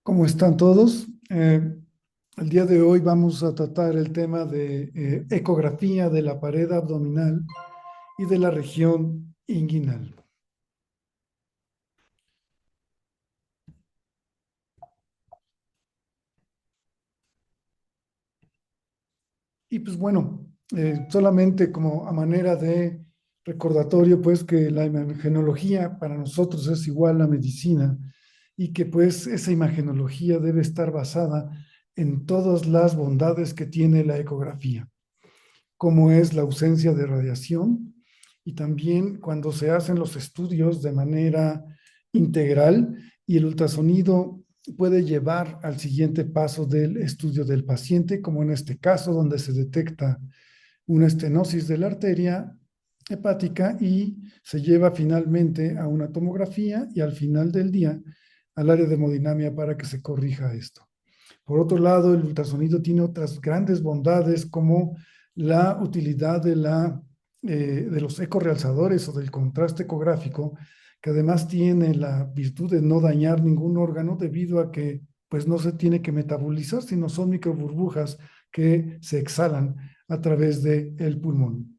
¿Cómo están todos? El día de hoy vamos a tratar el tema de ecografía de la pared abdominal y de la región inguinal. Y pues bueno, solamente como a manera de recordatorio, pues que la imagenología para nosotros es igual a medicina y que pues esa imagenología debe estar basada en todas las bondades que tiene la ecografía, como es la ausencia de radiación y también cuando se hacen los estudios de manera integral y el ultrasonido puede llevar al siguiente paso del estudio del paciente, como en este caso donde se detecta una estenosis de la arteria hepática y se lleva finalmente a una tomografía y al final del día al área de hemodinamia para que se corrija esto. Por otro lado, el ultrasonido tiene otras grandes bondades como la utilidad de los ecorealzadores o del contraste ecográfico, que además tiene la virtud de no dañar ningún órgano debido a que pues no se tiene que metabolizar, sino son microburbujas que se exhalan a través del pulmón.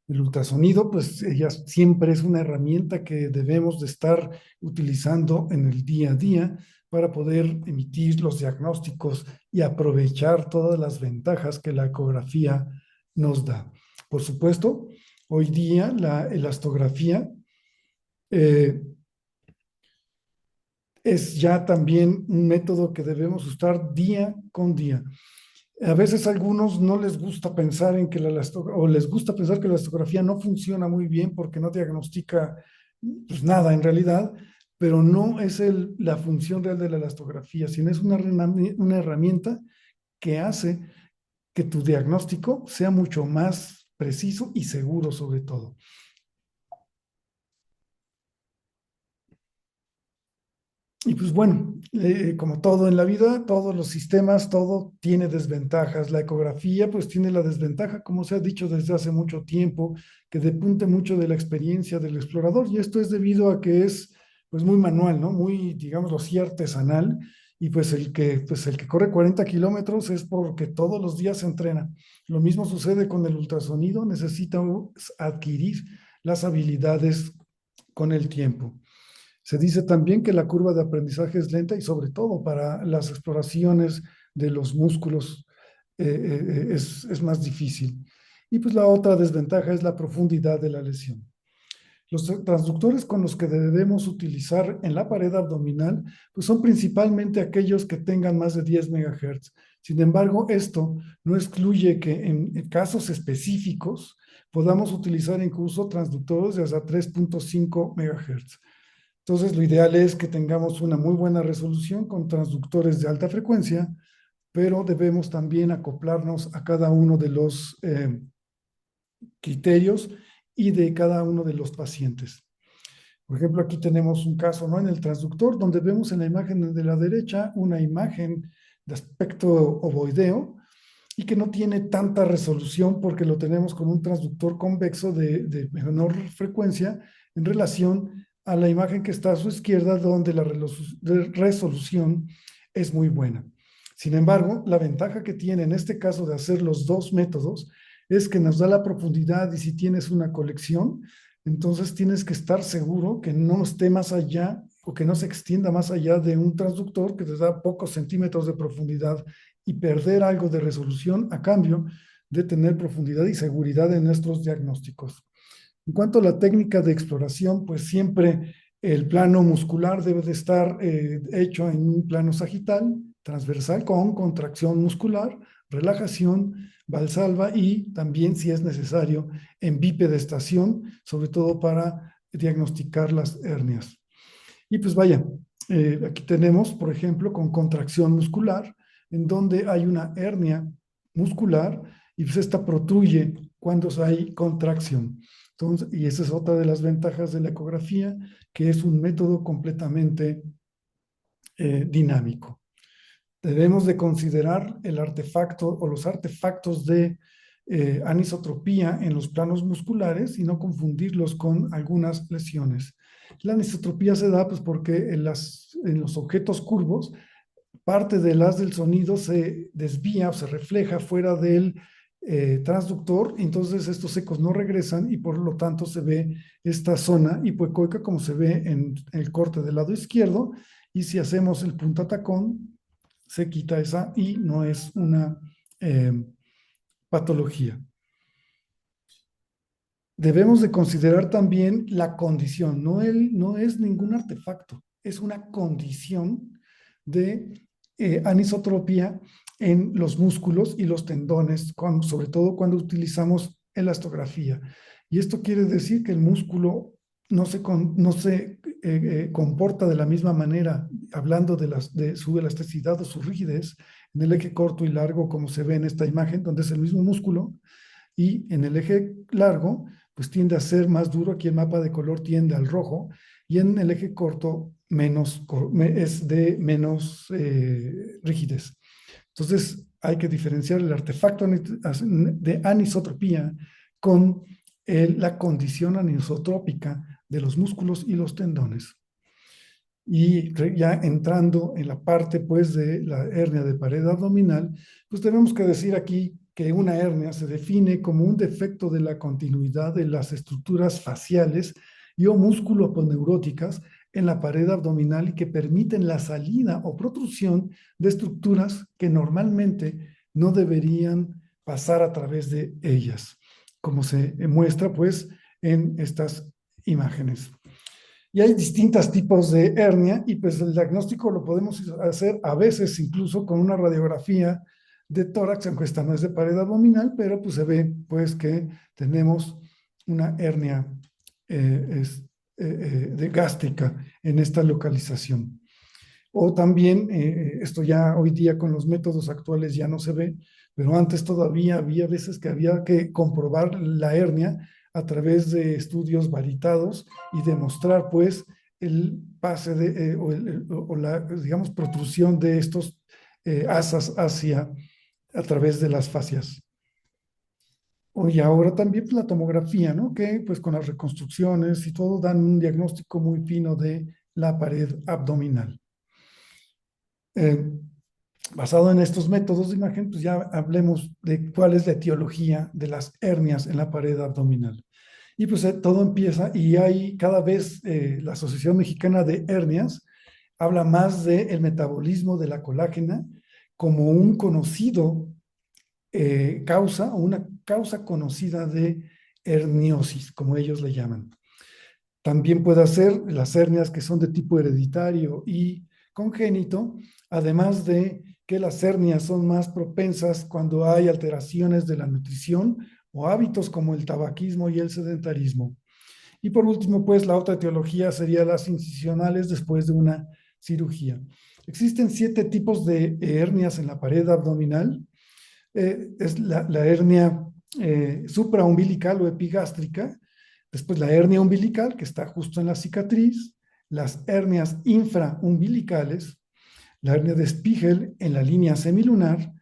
El ultrasonido, pues ella siempre es una herramienta que debemos de estar utilizando en el día a día para poder emitir los diagnósticos y aprovechar todas las ventajas que la ecografía nos da. Por supuesto, hoy día la elastografía eh, es ya también un método que debemos usar día con día. A veces a algunos no les gusta pensar en que o les gusta pensar que la elastografía no funciona muy bien porque no diagnostica pues, nada en realidad, pero no es la función real de la elastografía, sino es una herramienta que hace que tu diagnóstico sea mucho más preciso y seguro sobre todo. Y pues bueno, como todo en la vida, todos los sistemas, todo tiene desventajas. La ecografía pues tiene la desventaja, como se ha dicho desde hace mucho tiempo, que depende mucho de la experiencia del explorador y esto es debido a que es pues muy manual, ¿no? Muy, digámoslo así, artesanal y pues el que corre 40 kilómetros es porque todos los días se entrena. Lo mismo sucede con el ultrasonido, necesita adquirir las habilidades con el tiempo. Se dice también que la curva de aprendizaje es lenta y sobre todo para las exploraciones de los músculos es más difícil. Y pues la otra desventaja es la profundidad de la lesión. Los transductores con los que debemos utilizar en la pared abdominal pues son principalmente aquellos que tengan más de 10 megahertz. Sin embargo, esto no excluye que en casos específicos podamos utilizar incluso transductores de hasta 3.5 megahertz. Entonces, lo ideal es que tengamos una muy buena resolución con transductores de alta frecuencia, pero debemos también acoplarnos a cada uno de los criterios y de cada uno de los pacientes. Por ejemplo, aquí tenemos un caso, ¿no? En el transductor, donde vemos en la imagen de la derecha una imagen de aspecto ovoideo y que no tiene tanta resolución porque lo tenemos con un transductor convexo de menor frecuencia en relación a la imagen que está a su izquierda, donde la resolución es muy buena. Sin embargo, la ventaja que tiene en este caso de hacer los dos métodos es que nos da la profundidad y si tienes una colección, entonces tienes que estar seguro que no esté más allá o que no se extienda más allá de un transductor que te da pocos centímetros de profundidad y perder algo de resolución a cambio de tener profundidad y seguridad en nuestros diagnósticos. En cuanto a la técnica de exploración, pues siempre el plano muscular debe de estar hecho en un plano sagital, transversal con contracción muscular, relajación, valsalva y también, si es necesario, en bipedestación, sobre todo para diagnosticar las hernias. Y pues vaya, aquí tenemos, por ejemplo, con contracción muscular, en donde hay una hernia muscular y pues esta protruye cuando hay contracción. Entonces, y esa es otra de las ventajas de la ecografía, que es un método completamente dinámico. Debemos de considerar el artefacto o los artefactos de anisotropía en los planos musculares y no confundirlos con algunas lesiones. La anisotropía se da pues porque en los objetos curvos parte del haz del sonido se desvía o se refleja fuera del transductor, entonces estos ecos no regresan y por lo tanto se ve esta zona hipoecoica como se ve en el corte del lado izquierdo, y si hacemos el punta tacón, se quita esa y no es una eh, patología. Debemos de considerar también la condición, no es ningún artefacto, es una condición de anisotropía en los músculos y los tendones, sobre todo cuando utilizamos elastografía. Y esto quiere decir que el músculo no se comporta de la misma manera, hablando de su elasticidad o su rigidez, en el eje corto y largo, como se ve en esta imagen, donde es el mismo músculo, y en el eje largo, pues tiende a ser más duro. Aquí el mapa de color tiende al rojo, y en el eje corto es de menos rigidez. Entonces, hay que diferenciar el artefacto de anisotropía con la condición anisotrópica de los músculos y los tendones. Y ya entrando en la parte pues de la hernia de pared abdominal, pues tenemos que decir aquí que una hernia se define como un defecto de la continuidad de las estructuras faciales y o musculoponeuróticas en la pared abdominal y que permiten la salida o protrusión de estructuras que normalmente no deberían pasar a través de ellas, como se muestra pues en estas imágenes. Y hay distintos tipos de hernia y pues el diagnóstico lo podemos hacer a veces incluso con una radiografía de tórax, aunque esta no es de pared abdominal, pero pues se ve pues que tenemos una hernia de gástrica en esta localización. O también, esto ya hoy día con los métodos actuales ya no se ve, pero antes todavía había veces que había que comprobar la hernia a través de estudios varitados y demostrar pues el pase o la, digamos, protrusión de estos asas hacia a través de las fascias. Y ahora también pues, la tomografía, ¿no? Que pues con las reconstrucciones y todo dan un diagnóstico muy fino de la pared abdominal. Eh, Basado en estos métodos de imagen, pues ya hablemos de cuál es la etiología de las hernias en la pared abdominal. Y pues todo empieza y hay cada vez la Asociación Mexicana de Hernias habla más del metabolismo de la colágena como un conocido causa o una causa conocida de herniosis, como ellos le llaman. También puede ser las hernias que son de tipo hereditario y congénito, además de que las hernias son más propensas cuando hay alteraciones de la nutrición o hábitos como el tabaquismo y el sedentarismo. Y por último, pues la otra etiología sería las incisionales después de una cirugía. Existen 7 tipos de hernias en la pared abdominal. Es la hernia supraumbilical o epigástrica, después la hernia umbilical, que está justo en la cicatriz, las hernias infraumbilicales, la hernia de Spiegel en la línea semilunar,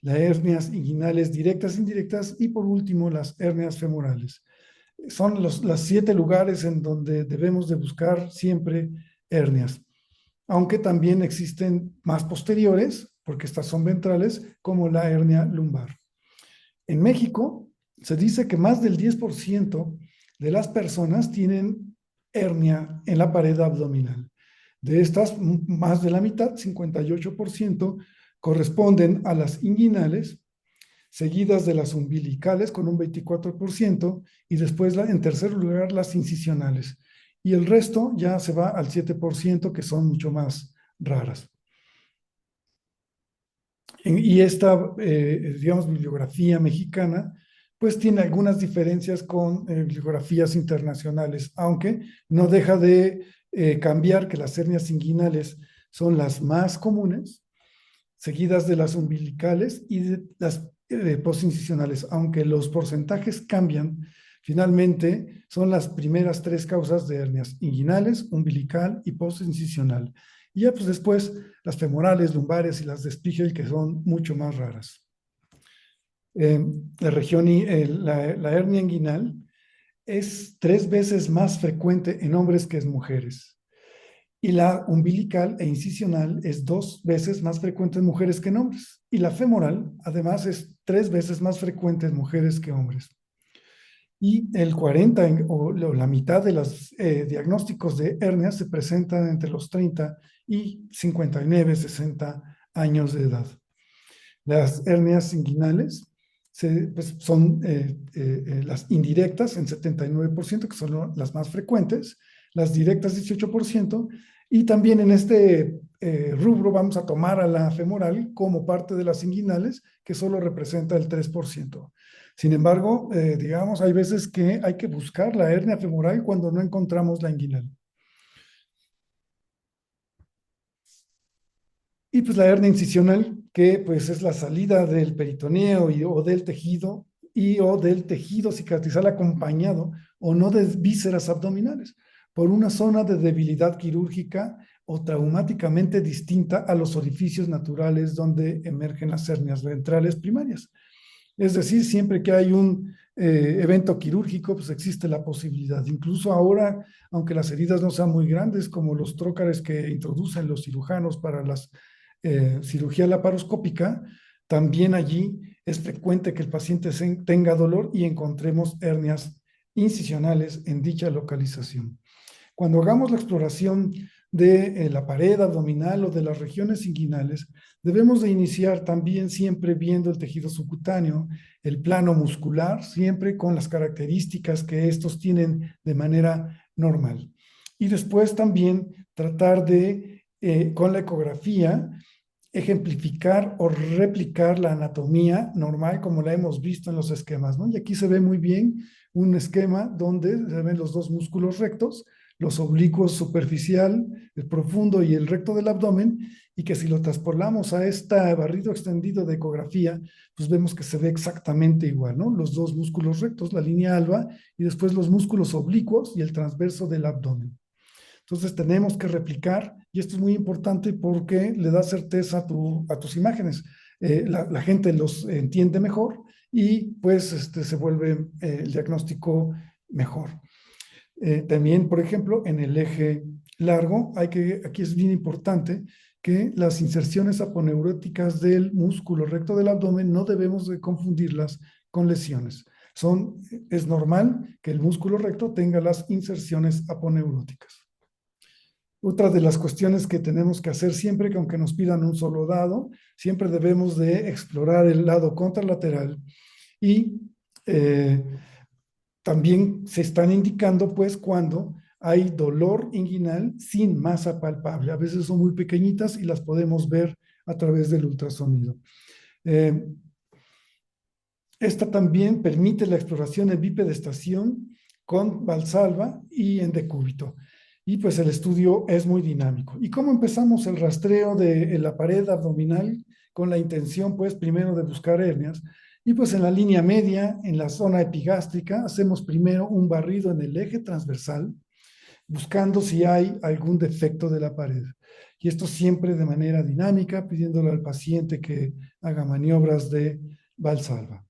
las hernias inguinales directas e indirectas y por último las hernias femorales. Son los 7 lugares en donde debemos de buscar siempre hernias, aunque también existen más posteriores, porque estas son ventrales, como la hernia lumbar. En México se dice que más del 10% de las personas tienen hernia en la pared abdominal. De estas, más de la mitad, 58%, corresponden a las inguinales, seguidas de las umbilicales con un 24%, y después en tercer lugar las incisionales. Y el resto ya se va al 7%, que son mucho más raras. Y esta, digamos, bibliografía mexicana, pues tiene algunas diferencias con bibliografías internacionales, aunque no deja de cambiar que las hernias inguinales son las más comunes, seguidas de las umbilicales y de las postincisionales, aunque los porcentajes cambian. Finalmente, son las primeras 3 causas de hernias: inguinales, umbilical y postincisional. Y ya pues después las femorales, lumbares y las de Spiegel, que son mucho más raras. La hernia inguinal es 3 veces más frecuente en hombres que en mujeres. Y la umbilical e incisional es 2 veces más frecuente en mujeres que en hombres. Y la femoral, además, es 3 veces más frecuente en mujeres que hombres. Y el 40 o la mitad de los diagnósticos de hernias se presentan entre los 30 y 59, 60 años de edad. Las hernias inguinales pues, son las indirectas en 79%, que son las más frecuentes, las directas 18%, y también en este rubro vamos a tomar a la femoral como parte de las inguinales, que solo representa el 3%. Sin embargo, digamos, hay veces que hay que buscar la hernia femoral cuando no encontramos la inguinal. Y pues la hernia incisional, que pues es la salida del peritoneo o del tejido o del tejido cicatrizal acompañado o no de vísceras abdominales por una zona de debilidad quirúrgica o traumáticamente distinta a los orificios naturales donde emergen las hernias ventrales primarias. Es decir, siempre que hay un evento quirúrgico, pues existe la posibilidad. Incluso ahora, aunque las heridas no sean muy grandes, como los trócares que introducen los cirujanos para la cirugía laparoscópica, también allí es frecuente que el paciente tenga dolor y encontremos hernias incisionales en dicha localización. Cuando hagamos la exploración de la pared abdominal o de las regiones inguinales, debemos de iniciar también siempre viendo el tejido subcutáneo, el plano muscular, siempre con las características que estos tienen de manera normal. Y después también tratar de, con la ecografía, ejemplificar o replicar la anatomía normal como la hemos visto en los esquemas, ¿no? Y aquí se ve muy bien un esquema donde se ven los dos músculos rectos, los oblicuos superficial, el profundo y el recto del abdomen, y que si lo traspolamos a este barrido extendido de ecografía, pues vemos que se ve exactamente igual, ¿no? Los dos músculos rectos, la línea alba, y después los músculos oblicuos y el transverso del abdomen. Entonces tenemos que replicar, y esto es muy importante porque le da certeza a tus imágenes. La gente los entiende mejor y pues se vuelve el diagnóstico mejor. También, por ejemplo, en el eje largo, aquí es bien importante que las inserciones aponeuróticas del músculo recto del abdomen no debemos de confundirlas con lesiones. Es normal que el músculo recto tenga las inserciones aponeuróticas. Otra de las cuestiones que tenemos que hacer siempre, que aunque nos pidan un solo dado, siempre debemos de explorar el lado contralateral y también se están indicando pues cuando hay dolor inguinal sin masa palpable. A veces son muy pequeñitas y las podemos ver a través del ultrasonido. Esta también permite la exploración en bipedestación con Valsalva y en decúbito. Y pues el estudio es muy dinámico. ¿Y cómo empezamos el rastreo de la pared abdominal? Con la intención, pues, primero de buscar hernias. Y pues en la línea media, en la zona epigástrica, hacemos primero un barrido en el eje transversal, buscando si hay algún defecto de la pared. Y esto siempre de manera dinámica, pidiéndole al paciente que haga maniobras de Valsalva.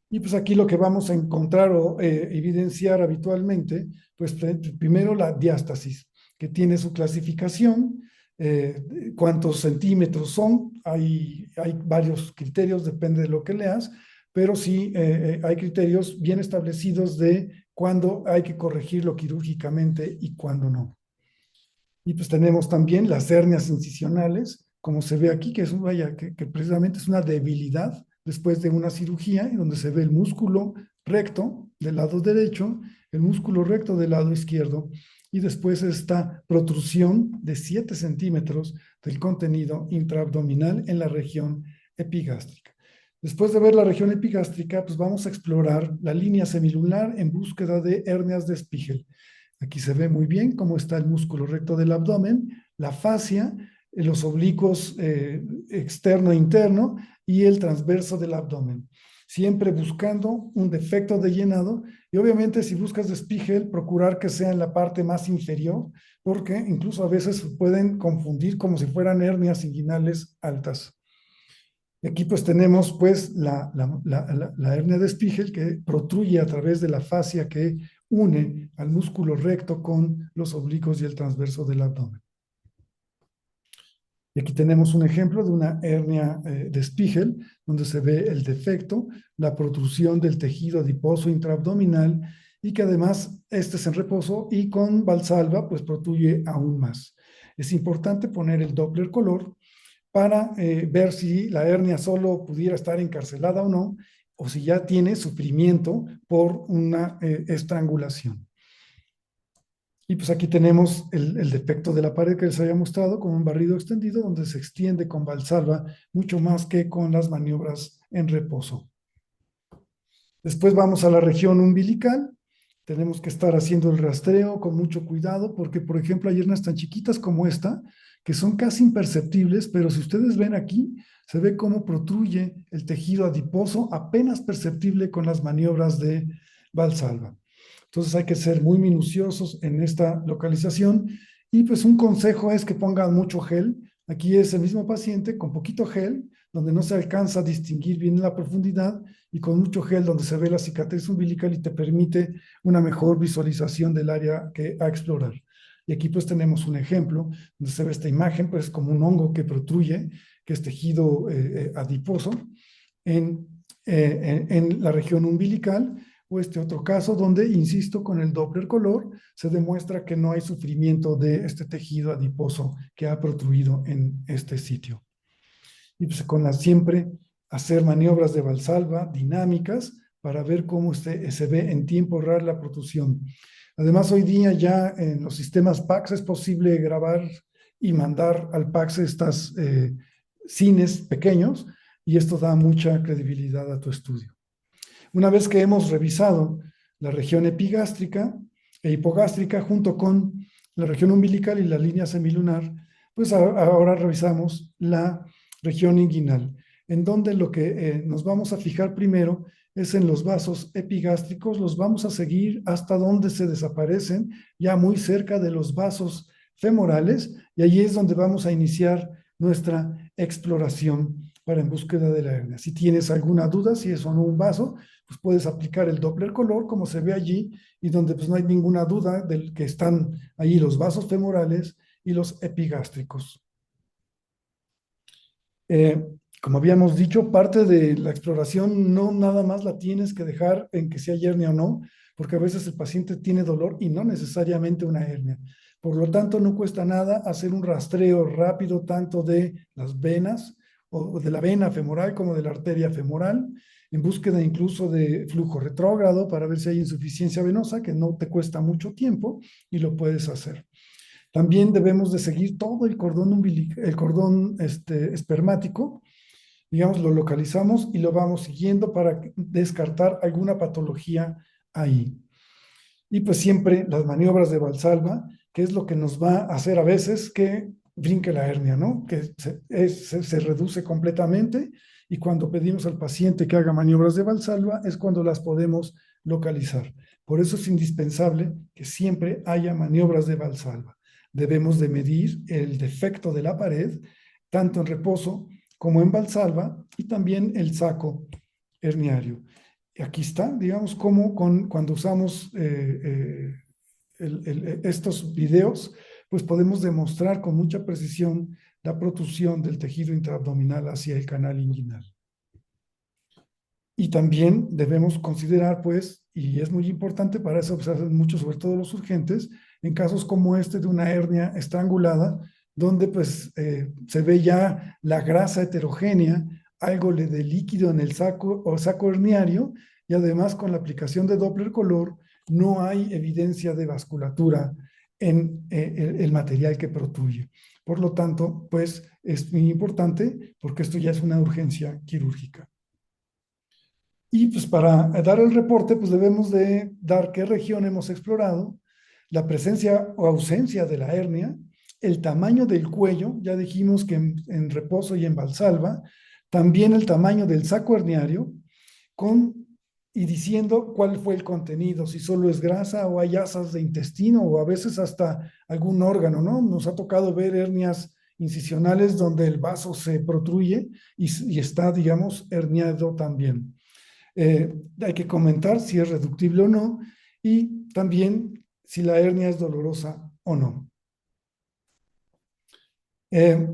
Y pues aquí lo que vamos a encontrar o evidenciar habitualmente, pues primero la diástasis, que tiene su clasificación, cuántos centímetros son, hay varios criterios, depende de lo que leas, pero sí hay criterios bien establecidos de cuándo hay que corregirlo quirúrgicamente y cuándo no. Y pues tenemos también las hernias incisionales, como se ve aquí, que es que precisamente es una debilidad después de una cirugía, en donde se ve el músculo recto del lado derecho, el músculo recto del lado izquierdo, y después esta protrusión de 7 centímetros del contenido intraabdominal en la región epigástrica. Después de ver la región epigástrica, pues vamos a explorar la línea semilunar en búsqueda de hernias de Spiegel. Aquí se ve muy bien cómo está el músculo recto del abdomen, la fascia, los oblicuos externo e interno y el transverso del abdomen. Siempre buscando un defecto de llenado y obviamente si buscas de Spiegel, procurar que sea en la parte más inferior, porque incluso a veces pueden confundir como si fueran hernias inguinales altas. Y aquí pues tenemos pues la hernia de Spiegel que protruye a través de la fascia que une al músculo recto con los oblicuos y el transverso del abdomen. Y aquí tenemos un ejemplo de una hernia de Spiegel, donde se ve el defecto, la protrusión del tejido adiposo intraabdominal y que además este es en reposo y con Valsalva pues protruye aún más. Es importante poner el Doppler color para ver si la hernia solo pudiera estar encarcelada o no, o si ya tiene sufrimiento por una estrangulación. Y pues aquí tenemos el defecto de la pared que les había mostrado con un barrido extendido donde se extiende con Valsalva mucho más que con las maniobras en reposo. Después vamos a la región umbilical. Tenemos que estar haciendo el rastreo con mucho cuidado porque, por ejemplo, hay hernias tan chiquitas como esta que son casi imperceptibles, pero si ustedes ven aquí, se ve cómo protruye el tejido adiposo apenas perceptible con las maniobras de Valsalva. Entonces hay que ser muy minuciosos en esta localización y pues un consejo es que pongan mucho gel. Aquí es el mismo paciente con poquito gel, donde no se alcanza a distinguir bien la profundidad y con mucho gel donde se ve la cicatriz umbilical y te permite una mejor visualización del área que a explorar. Y aquí pues tenemos un ejemplo donde se ve esta imagen, pues como un hongo que protruye, que es tejido adiposo en, en la región umbilical, o este otro caso donde, insisto, con el Doppler color se demuestra que no hay sufrimiento de este tejido adiposo que ha protruido en este sitio. Y pues con la siempre hacer maniobras de Valsalva dinámicas para ver cómo se ve en tiempo real la protrusión. Además, hoy día ya en los sistemas PACS es posible grabar y mandar al PACS estas cines pequeños y esto da mucha credibilidad a tu estudio. Una vez que hemos revisado la región epigástrica e hipogástrica junto con la región umbilical y la línea semilunar, pues ahora revisamos la región inguinal, en donde lo que nos vamos a fijar primero es en los vasos epigástricos, los vamos a seguir hasta donde se desaparecen, ya muy cerca de los vasos femorales, y allí es donde vamos a iniciar nuestra exploración para en búsqueda de la hernia. Si tienes alguna duda, si es o no un vaso, pues puedes aplicar el Doppler color, como se ve allí, y donde pues no hay ninguna duda de que están ahí los vasos femorales y los epigástricos. Como habíamos dicho, parte de la exploración no nada más la tienes que dejar en que sea hernia o no, porque a veces el paciente tiene dolor y no necesariamente una hernia. Por lo tanto, no cuesta nada hacer un rastreo rápido tanto de las venas o de la vena femoral como de la arteria femoral, en búsqueda incluso de flujo retrógrado para ver si hay insuficiencia venosa, que no te cuesta mucho tiempo y lo puedes hacer. También debemos de seguir todo el cordón espermático, digamos, lo localizamos y lo vamos siguiendo para descartar alguna patología ahí. Y pues siempre las maniobras de Valsalva, que es lo que nos va a hacer a veces que brinque la hernia, ¿no? Que se reduce completamente y cuando pedimos al paciente que haga maniobras de Valsalva es cuando las podemos localizar. Por eso es indispensable que siempre haya maniobras de Valsalva. Debemos de medir el defecto de la pared, tanto en reposo como en Valsalva y también el saco herniario. Aquí está, digamos, como cuando usamos estos videos, pues podemos demostrar con mucha precisión la protrusión del tejido intraabdominal hacia el canal inguinal. Y también debemos considerar, pues, y es muy importante para eso, se hacen mucho, sobre todo los urgentes, en casos como este de una hernia estrangulada, donde pues se ve ya la grasa heterogénea, algo de líquido en el saco o saco herniario, y además con la aplicación de Doppler color no hay evidencia de vasculatura en el material que protruye. Por lo tanto, pues es muy importante porque esto ya es una urgencia quirúrgica. Y pues para dar el reporte, pues debemos de dar qué región hemos explorado, la presencia o ausencia de la hernia, el tamaño del cuello, ya dijimos que en reposo y en Valsalva, también el tamaño del saco herniario, y diciendo cuál fue el contenido, si solo es grasa o hay asas de intestino o a veces hasta algún órgano, ¿no? Nos ha tocado ver hernias incisionales donde el vaso se protruye y está, digamos, herniado también. Hay que comentar si es reductible o no y también si la hernia es dolorosa o no. Eh,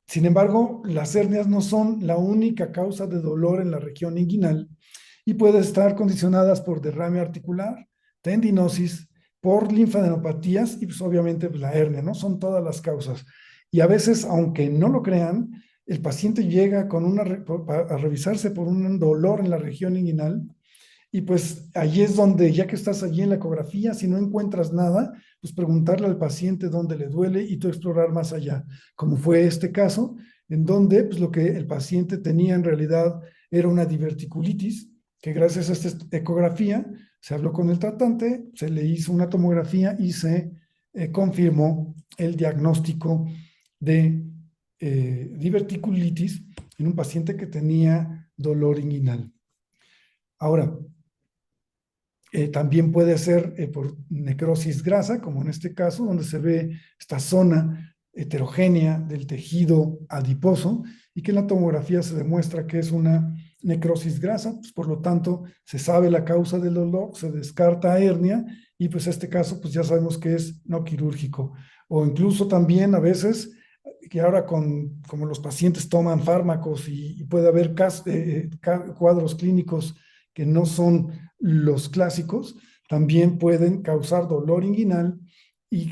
Sin embargo, las hernias no son la única causa de dolor en la región inguinal y pueden estar condicionadas por derrame articular, tendinosis, por linfadenopatías y pues obviamente pues, la hernia, ¿no? Son todas las causas. Y a veces, aunque no lo crean, el paciente llega con a revisarse por un dolor en la región inguinal y pues allí es donde, ya que estás allí en la ecografía, si no encuentras nada, pues preguntarle al paciente dónde le duele y tú explorar más allá, como fue este caso, en donde pues lo que el paciente tenía en realidad era una diverticulitis, que gracias a esta ecografía se habló con el tratante, se le hizo una tomografía y se confirmó el diagnóstico de diverticulitis en un paciente que tenía dolor inguinal. Ahora, también puede ser por necrosis grasa, como en este caso, donde se ve esta zona heterogénea del tejido adiposo y que en la tomografía se demuestra que es una necrosis grasa, pues por lo tanto se sabe la causa del dolor, se descarta hernia y pues este caso pues ya sabemos que es no quirúrgico. O incluso también a veces que ahora como los pacientes toman fármacos y puede haber cuadros clínicos que no son los clásicos, también pueden causar dolor inguinal y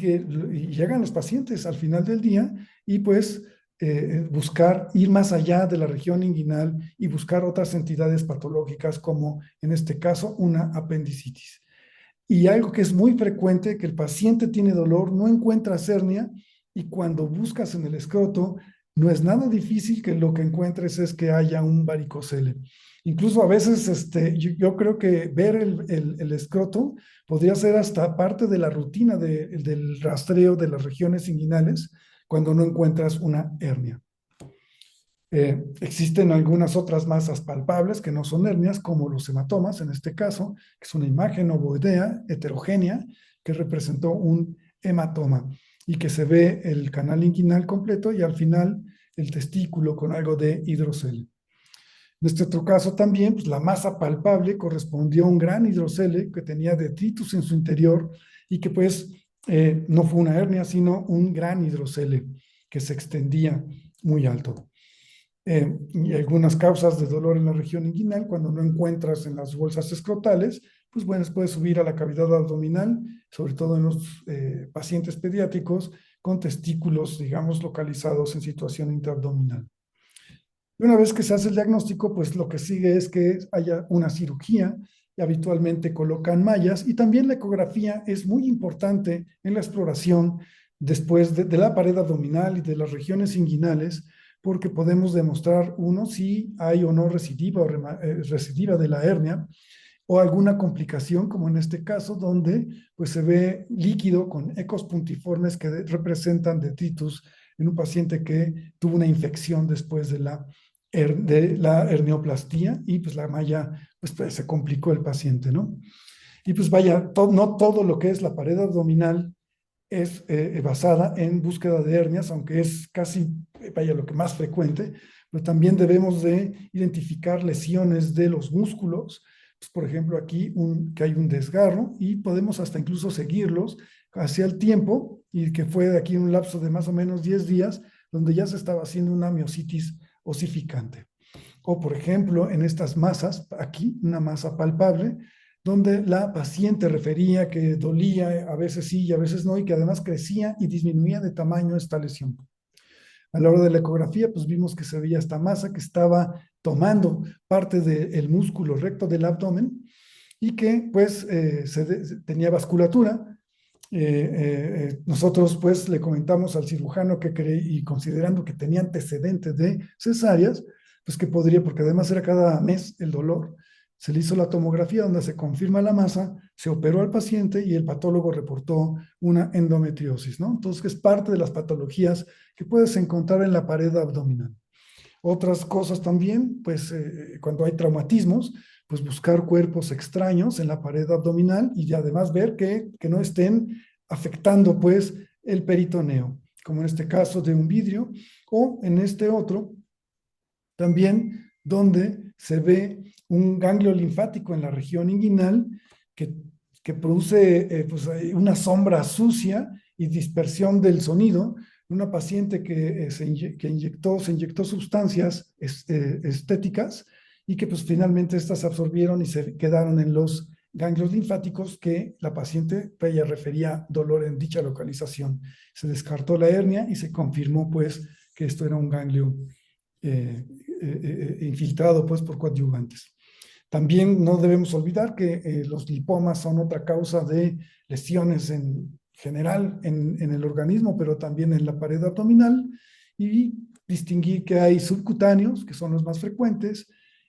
llegan los pacientes al final del día y pues buscar ir más allá de la región inguinal y buscar otras entidades patológicas como en este caso una apendicitis. Y algo que es muy frecuente, que el paciente tiene dolor, no encuentra hernia y cuando buscas en el escroto, no es nada difícil que lo que encuentres es que haya un varicocele. Incluso a veces yo creo que ver el escroto podría ser hasta parte de la rutina del rastreo de las regiones inguinales cuando no encuentras una hernia. Existen algunas otras masas palpables que no son hernias, como los hematomas, en este caso, que es una imagen ovoidea heterogénea que representó un hematoma y que se ve el canal inguinal completo y al final el testículo con algo de hidrocele. En este otro caso también, pues la masa palpable correspondió a un gran hidrocele que tenía detritus en su interior y que pues no fue una hernia, sino un gran hidrocele que se extendía muy alto. Y algunas causas de dolor en la región inguinal, cuando no encuentras en las bolsas escrotales, pues bueno, puede subir a la cavidad abdominal, sobre todo en los pacientes pediátricos con testículos, digamos, localizados en situación intraabdominal. Y una vez que se hace el diagnóstico, pues lo que sigue es que haya una cirugía y habitualmente colocan mallas y también la ecografía es muy importante en la exploración después de la pared abdominal y de las regiones inguinales porque podemos demostrar, uno, si hay o no recidiva de la hernia o alguna complicación, como en este caso, donde pues se ve líquido con ecos puntiformes que representan detritus en un paciente que tuvo una infección después de la hernioplastia y pues la malla pues se complicó el paciente, ¿no? Y pues vaya, no todo lo que es la pared abdominal es basada en búsqueda de hernias, aunque es casi, vaya, lo que más frecuente, pero también debemos de identificar lesiones de los músculos, pues, por ejemplo, aquí que hay un desgarro y podemos hasta incluso seguirlos hacia el tiempo y que fue de aquí un lapso de más o menos 10 días, donde ya se estaba haciendo una miositis osificante. O, por ejemplo, en estas masas, aquí, una masa palpable, donde la paciente refería que dolía, a veces sí y a veces no, y que además crecía y disminuía de tamaño esta lesión. A la hora de la ecografía, pues vimos que se veía esta masa que estaba tomando parte del músculo recto del abdomen y que pues tenía vasculatura. Nosotros pues le comentamos al cirujano que y considerando que tenía antecedentes de cesáreas, pues que podría, porque además era cada mes el dolor, se le hizo la tomografía donde se confirma la masa, se operó al paciente y el patólogo reportó una endometriosis, ¿no? Entonces es parte de las patologías que puedes encontrar en la pared abdominal. Otras cosas también, pues cuando hay traumatismos, pues buscar cuerpos extraños en la pared abdominal y además ver que no estén afectando pues el peritoneo. como en este caso de un vidrio, o en este otro también donde se ve un ganglio linfático en la región inguinal que, que produce pues, una sombra sucia y dispersión del sonido. Una paciente que, se inyectó sustancias estéticas y que pues finalmente estas se absorbieron y se quedaron en los ganglios linfáticos que la paciente, ella refería dolor en dicha localización. Se descartó la hernia y se confirmó pues que esto era un ganglio infiltrado pues por coadyuvantes. También no debemos olvidar que los lipomas son otra causa de lesiones en general en el organismo, pero también en la pared abdominal, y distinguir que hay subcutáneos, que son los más frecuentes,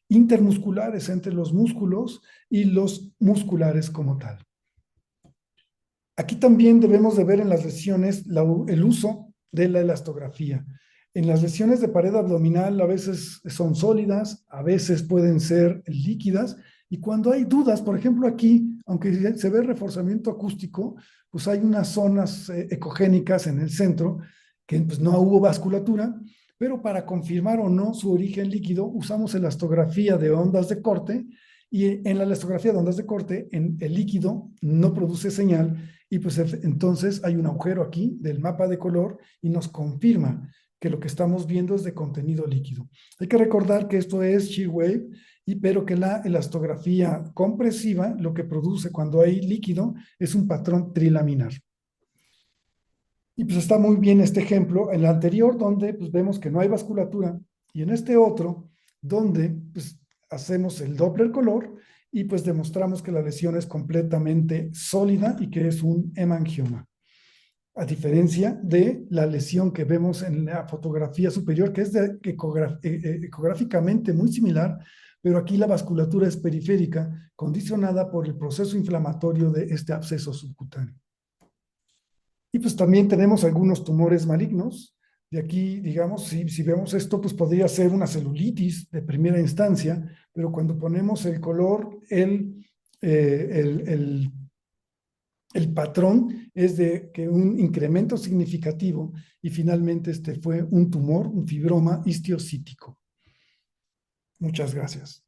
intermusculares entre los músculos y los musculares como tal. Aquí también debemos de ver en las lesiones el uso de la elastografía. En las lesiones de pared abdominal a veces son sólidas, a veces pueden ser líquidas, y cuando hay dudas, por ejemplo aquí, aunque se ve reforzamiento acústico, pues hay unas zonas ecogénicas en el centro que pues no hubo vasculatura, pero para confirmar o no su origen líquido usamos elastografía de ondas de corte, y en la elastografía de ondas de corte el líquido no produce señal, y pues entonces hay un agujero aquí del mapa de color y nos confirma que lo que estamos viendo es de contenido líquido. Hay que recordar que esto es shear wave, pero que la elastografía compresiva lo que produce cuando hay líquido es un patrón trilaminar. Y pues está muy bien este ejemplo, en el anterior donde pues vemos que no hay vasculatura, y en este otro donde pues hacemos el Doppler color y pues demostramos que la lesión es completamente sólida y que es un hemangioma. A diferencia de la lesión que vemos en la fotografía superior, que es ecográficamente muy similar, pero aquí la vasculatura es periférica, condicionada por el proceso inflamatorio de este absceso subcutáneo. Y pues también tenemos algunos tumores malignos. De aquí, digamos, si vemos esto, pues podría ser una celulitis de primera instancia, pero cuando ponemos el color, eh, el, el el patrón es de que un incremento significativo, y finalmente este fue un tumor, un fibroma histiocítico. Muchas gracias.